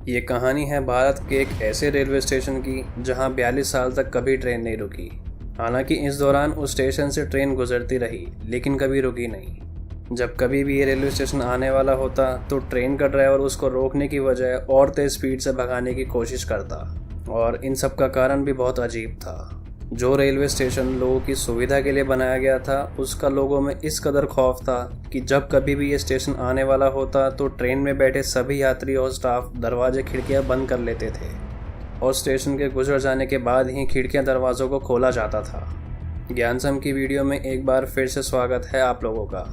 ये कहानी है भारत के एक ऐसे रेलवे स्टेशन की जहां 42 साल तक कभी ट्रेन नहीं रुकी। हालांकि इस दौरान उस स्टेशन से ट्रेन गुजरती रही लेकिन कभी रुकी नहीं। जब कभी भी ये रेलवे स्टेशन आने वाला होता तो ट्रेन का ड्राइवर उसको रोकने की बजाय और तेज स्पीड से भगाने की कोशिश करता। और इन सब का कारण भी बहुत अजीब था। जो रेलवे स्टेशन लोगों की सुविधा के लिए बनाया गया था उसका लोगों में इस कदर खौफ था कि जब कभी भी ये स्टेशन आने वाला होता तो ट्रेन में बैठे सभी यात्री और स्टाफ दरवाजे खिड़कियां बंद कर लेते थे और स्टेशन के गुजर जाने के बाद ही खिड़कियां दरवाज़ों को खोला जाता था। ज्ञानसम की वीडियो में एक बार फिर से स्वागत है आप लोगों का।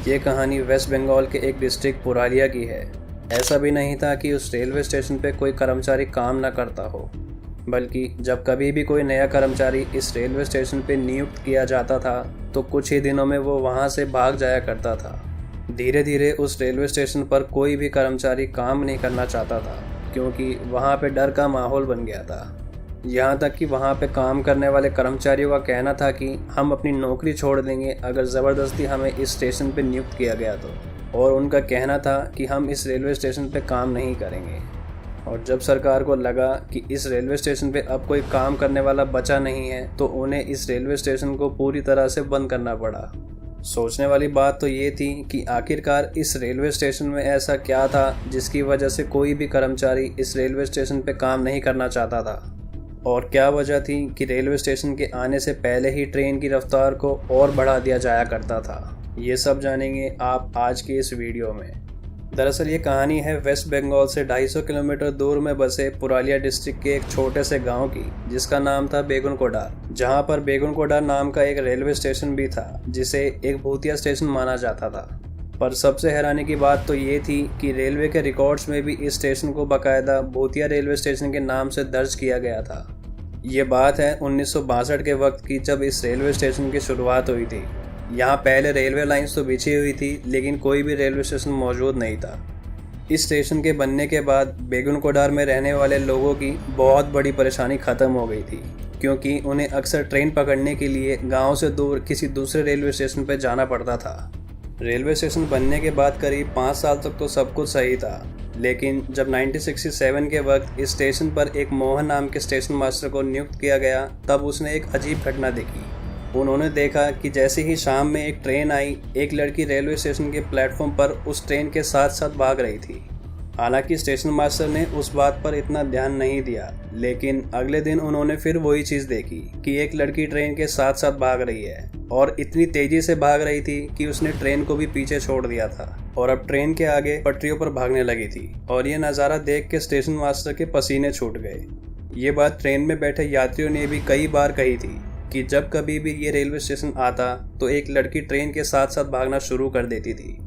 ये कहानी वेस्ट बंगाल के एक डिस्ट्रिक्ट पुरालिया की है। ऐसा भी नहीं था कि उस रेलवे स्टेशन पे कोई कर्मचारी काम न करता हो, बल्कि जब कभी भी कोई नया कर्मचारी इस रेलवे स्टेशन पर नियुक्त किया जाता था तो कुछ ही दिनों में वो वहाँ से भाग जाया करता था। धीरे धीरे उस रेलवे स्टेशन पर कोई भी कर्मचारी काम नहीं करना चाहता था क्योंकि वहाँ पे डर का माहौल बन गया था। यहाँ तक कि वहाँ पे काम करने वाले कर्मचारियों का कहना था कि हम अपनी नौकरी छोड़ देंगे अगर ज़बरदस्ती हमें इस स्टेशन पर नियुक्त किया गया तो। और उनका कहना था कि हम इस रेलवे स्टेशन पर काम नहीं करेंगे। और जब सरकार को लगा कि इस रेलवे स्टेशन पे अब कोई काम करने वाला बचा नहीं है तो उन्हें इस रेलवे स्टेशन को पूरी तरह से बंद करना पड़ा। सोचने वाली बात तो ये थी कि आखिरकार इस रेलवे स्टेशन में ऐसा क्या था जिसकी वजह से कोई भी कर्मचारी इस रेलवे स्टेशन पे काम नहीं करना चाहता था, और क्या वजह थी कि रेलवे स्टेशन के आने से पहले ही ट्रेन की रफ्तार को और बढ़ा दिया जाया करता था। ये सब जानेंगे आप आज के इस वीडियो में। दरअसल ये कहानी है वेस्ट बंगाल से 250 किलोमीटर दूर में बसे पुरालिया डिस्ट्रिक्ट के एक छोटे से गांव की, जिसका नाम था बेगुनकोडार। जहां पर बेगुनकोडार नाम का एक रेलवे स्टेशन भी था जिसे एक भूतिया स्टेशन माना जाता था। पर सबसे हैरानी की बात तो ये थी कि रेलवे के रिकॉर्ड्स में भी इस स्टेशन को बाकायदा भूतिया रेलवे स्टेशन के नाम से दर्ज किया गया था। ये बात है 1962 के वक्त की, जब इस रेलवे स्टेशन की शुरुआत हुई थी। यहाँ पहले रेलवे लाइंस तो बिछी हुई थी लेकिन कोई भी रेलवे स्टेशन मौजूद नहीं था। इस स्टेशन के बनने के बाद बेगुनकोडार में रहने वाले लोगों की बहुत बड़ी परेशानी ख़त्म हो गई थी, क्योंकि उन्हें अक्सर ट्रेन पकड़ने के लिए गांव से दूर किसी दूसरे रेलवे स्टेशन पर जाना पड़ता था। रेलवे स्टेशन बनने के बाद करीब 5 साल तक तो सब कुछ सही था, लेकिन जब 1967 के वक्त इस स्टेशन पर एक मोहन नाम के स्टेशन मास्टर को नियुक्त किया गया तब उसने एक अजीब घटना देखी। उन्होंने देखा कि जैसे ही शाम में एक ट्रेन आई, एक लड़की रेलवे स्टेशन के प्लेटफॉर्म पर उस ट्रेन के साथ साथ भाग रही थी। हालांकि स्टेशन मास्टर ने उस बात पर इतना ध्यान नहीं दिया, लेकिन अगले दिन उन्होंने फिर वही चीज़ देखी कि एक लड़की ट्रेन के साथ साथ भाग रही है और इतनी तेजी से भाग रही थी कि उसने ट्रेन को भी पीछे छोड़ दिया था और अब ट्रेन के आगे पटरियों पर भागने लगी थी। और ये नज़ारा देख के स्टेशन मास्टर के पसीने छूट गए। ये बात ट्रेन में बैठे यात्रियों ने भी कई बार कही थी कि जब कभी भी ये रेलवे स्टेशन आता तो एक लड़की ट्रेन के साथ साथ भागना शुरू कर देती थी।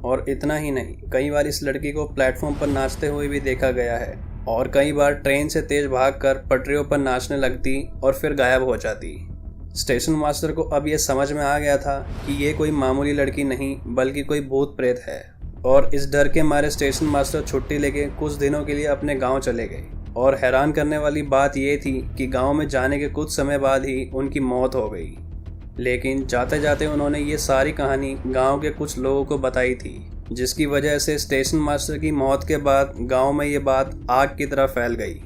और इतना ही नहीं, कई बार इस लड़की को प्लेटफॉर्म पर नाचते हुए भी देखा गया है और कई बार ट्रेन से तेज भागकर पटरियों पर नाचने लगती और फिर गायब हो जाती। स्टेशन मास्टर को अब ये समझ में आ गया था कि ये कोई मामूली लड़की नहीं बल्कि कोई भूत प्रेत है, और इस डर के मारे स्टेशन मास्टर छुट्टी लेके कुछ दिनों के लिए अपने गाँव चले गए। और हैरान करने वाली बात यह थी कि गांव में जाने के कुछ समय बाद ही उनकी मौत हो गई। लेकिन जाते जाते उन्होंने ये सारी कहानी गांव के कुछ लोगों को बताई थी, जिसकी वजह से स्टेशन मास्टर की मौत के बाद गांव में ये बात आग की तरह फैल गई।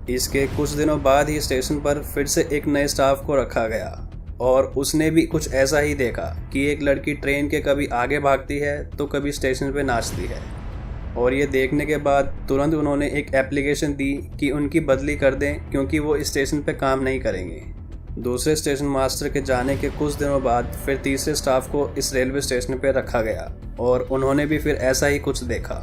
इसके कुछ दिनों बाद ही स्टेशन पर फिर से एक नए स्टाफ को रखा गया और उसने भी कुछ ऐसा ही देखा कि एक लड़की ट्रेन के कभी आगे भागती है तो कभी स्टेशन पर नाचती है। और ये देखने के बाद तुरंत उन्होंने एक एप्लीकेशन दी कि उनकी बदली कर दें क्योंकि वो इस स्टेशन पे काम नहीं करेंगे। दूसरे स्टेशन मास्टर के जाने के कुछ दिनों बाद फिर तीसरे स्टाफ को इस रेलवे स्टेशन पे रखा गया और उन्होंने भी फिर ऐसा ही कुछ देखा।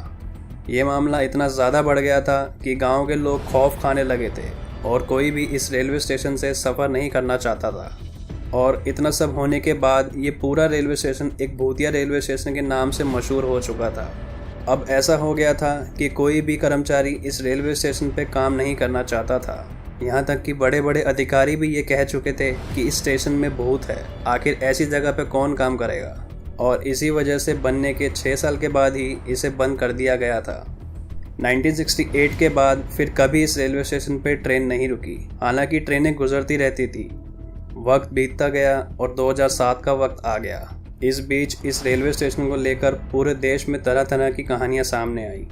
ये मामला इतना ज़्यादा बढ़ गया था कि गांव के लोग खौफ खाने लगे थे और कोई भी इस रेलवे स्टेशन से सफ़र नहीं करना चाहता था। और इतना सब होने के बाद ये पूरा रेलवे स्टेशन एक भूतिया रेलवे स्टेशन के नाम से मशहूर हो चुका था। अब ऐसा हो गया था कि कोई भी कर्मचारी इस रेलवे स्टेशन पे काम नहीं करना चाहता था। यहाँ तक कि बड़े बड़े अधिकारी भी ये कह चुके थे कि इस स्टेशन में भूत है, आखिर ऐसी जगह पे कौन काम करेगा। और इसी वजह से बनने के 6 साल के बाद ही इसे बंद कर दिया गया था। 1968 के बाद फिर कभी इस रेलवे स्टेशन पे ट्रेन नहीं रुकी। हालांकि ट्रेनें गुजरती रहती थी। वक्त बीतता गया और 2007 का वक्त आ गया। इस बीच इस रेलवे स्टेशन को लेकर पूरे देश में तरह तरह की कहानियां सामने आई।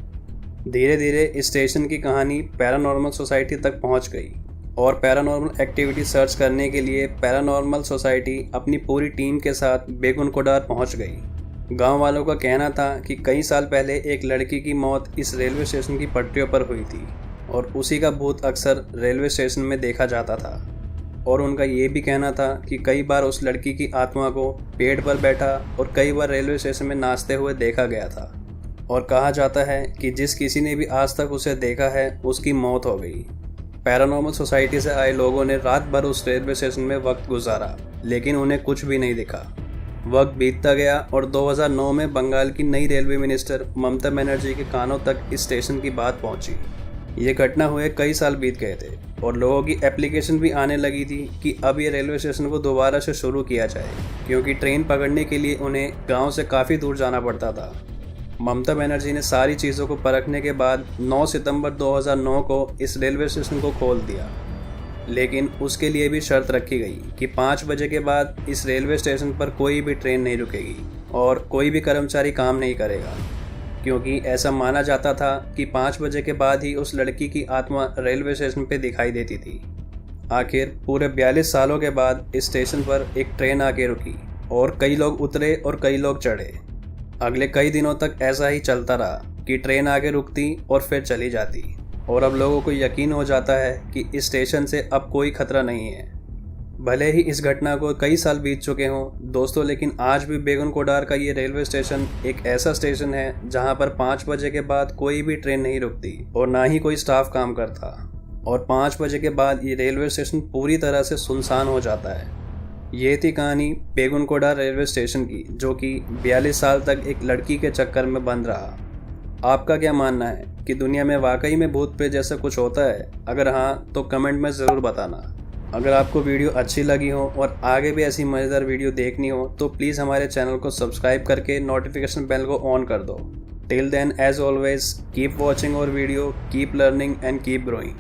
धीरे धीरे इस स्टेशन की कहानी पैरानॉर्मल सोसाइटी तक पहुंच गई और पैरानॉर्मल एक्टिविटी सर्च करने के लिए पैरानॉर्मल सोसाइटी अपनी पूरी टीम के साथ बेगुनकोडार पहुंच गई। गांव वालों का कहना था कि कई साल पहले एक लड़की की मौत इस रेलवे स्टेशन की पटरियों पर हुई थी और उसी का भूत अक्सर रेलवे स्टेशन में देखा जाता था। और उनका ये भी कहना था कि कई बार उस लड़की की आत्मा को पेड़ पर बैठा और कई बार रेलवे स्टेशन में नाचते हुए देखा गया था। और कहा जाता है कि जिस किसी ने भी आज तक उसे देखा है उसकी मौत हो गई। पैरानॉर्मल सोसाइटी से आए लोगों ने रात भर उस रेलवे स्टेशन में वक्त गुजारा, लेकिन उन्हें कुछ भी नहीं दिखा। वक्त बीतता गया और 2009 में बंगाल की नई रेलवे मिनिस्टर ममता बनर्जी के कानों तक इस स्टेशन की बात पहुंची। ये घटना हुए कई साल बीत गए थे और लोगों की एप्लीकेशन भी आने लगी थी कि अब ये रेलवे स्टेशन को दोबारा से शुरू किया जाए, क्योंकि ट्रेन पकड़ने के लिए उन्हें गांव से काफ़ी दूर जाना पड़ता था। ममता बनर्जी ने सारी चीज़ों को परखने के बाद 9 सितंबर 2009 को इस रेलवे स्टेशन को खोल दिया, लेकिन उसके लिए भी शर्त रखी गई कि 5 बजे के बाद इस रेलवे स्टेशन पर कोई भी ट्रेन नहीं रुकेगी और कोई भी कर्मचारी काम नहीं करेगा, क्योंकि ऐसा माना जाता था कि 5 बजे के बाद ही उस लड़की की आत्मा रेलवे स्टेशन पर दिखाई देती थी। आखिर पूरे 42 सालों के बाद इस स्टेशन पर एक ट्रेन आके रुकी और कई लोग उतरे और कई लोग चढ़े। अगले कई दिनों तक ऐसा ही चलता रहा कि ट्रेन आगे रुकती और फिर चली जाती और अब लोगों को यकीन हो जाता है कि इस स्टेशन से अब कोई खतरा नहीं है। भले ही इस घटना को कई साल बीत चुके हों दोस्तों, लेकिन आज भी बेगुनकोडार का ये रेलवे स्टेशन एक ऐसा स्टेशन है जहां पर 5 बजे के बाद कोई भी ट्रेन नहीं रुकती और ना ही कोई स्टाफ काम करता और 5 बजे के बाद ये रेलवे स्टेशन पूरी तरह से सुनसान हो जाता है। ये थी कहानी बेगुनकोडार रेलवे स्टेशन की, जो कि 42 साल तक एक लड़की के चक्कर में बंद रहा। आपका क्या मानना है कि दुनिया में वाकई में भूत प्रेत जैसा कुछ होता है? अगर हाँ तो कमेंट में ज़रूर बताना। अगर आपको वीडियो अच्छी लगी हो और आगे भी ऐसी मज़ेदार वीडियो देखनी हो तो प्लीज़ हमारे चैनल को सब्सक्राइब करके नोटिफिकेशन बेल को ऑन कर दो। Till then as always keep watching और video, keep learning and keep growing.